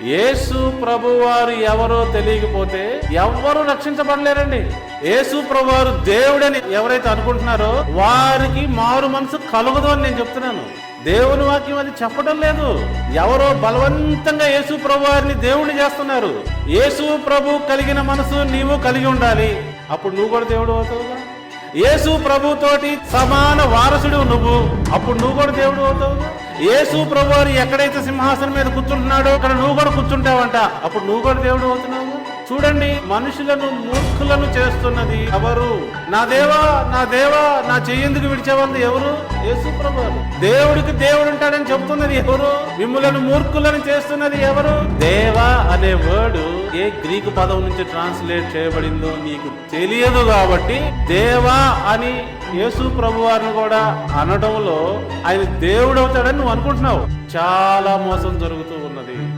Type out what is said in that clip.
యేసు ప్రభువారు ఎవరో తెలియకపోతే ఎవ్వరూ రక్షించబడలేరండి. యేసు ప్రభువారు దేవుడని ఎవరైతే అనుకుంటున్నారో వారికి మారు మనసు కలుగదు అని నేను చెప్తున్నాను. దేవుని వాక్యం అది చెప్పడం లేదు. ఎవరో బలవంతంగా యేసు ప్రభువారిని దేవుడిని చేస్తున్నారు. యేసు ప్రభు కలిగిన మనసు నీవు కలిగి ఉండాలి, అప్పుడు నువ్వు కూడా దేవుడు అవుతావుగా. యేసు ప్రభుతోటి సమాన వారసుడు నువ్వు, అప్పుడు నువ్వు కూడా దేవుడు అవుతావుగా. యేసు ప్రభు వారు ఎక్కడైతే సింహాసనం మీద కూర్చుంటున్నాడో అక్కడ నువ్వు కూడా కూర్చుంటావంట, అప్పుడు నువ్వు కూడా దేవుడు అవుతున్నావు. చూడండి, మనుషులను మూర్ఖులను చేస్తున్నది ఎవరు? నా దేవా నా దేవా నా చెయ్యేందుకు విడిచేవాళ్ళు ఎవరు? యేసు ప్రభు వారు. దేవుడికి దేవుడు ఉంటాడని చెప్తున్నది ఎవరు? మిమ్ములను మూర్ఖులను చేస్తున్నది ఎవరు? దేవా అనే వర్డ్ ఏ గ్రీకు పదం నుంచి ట్రాన్స్లేట్ చేయబడిందో నీకు తెలియదు కాబట్టి దేవా అని యేసు ప్రభు వారిని కూడా అనడంలో ఆయన దేవుడు అవుతాడని నువ్వు అనుకుంటున్నావు. చాలా మోసం జరుగుతూ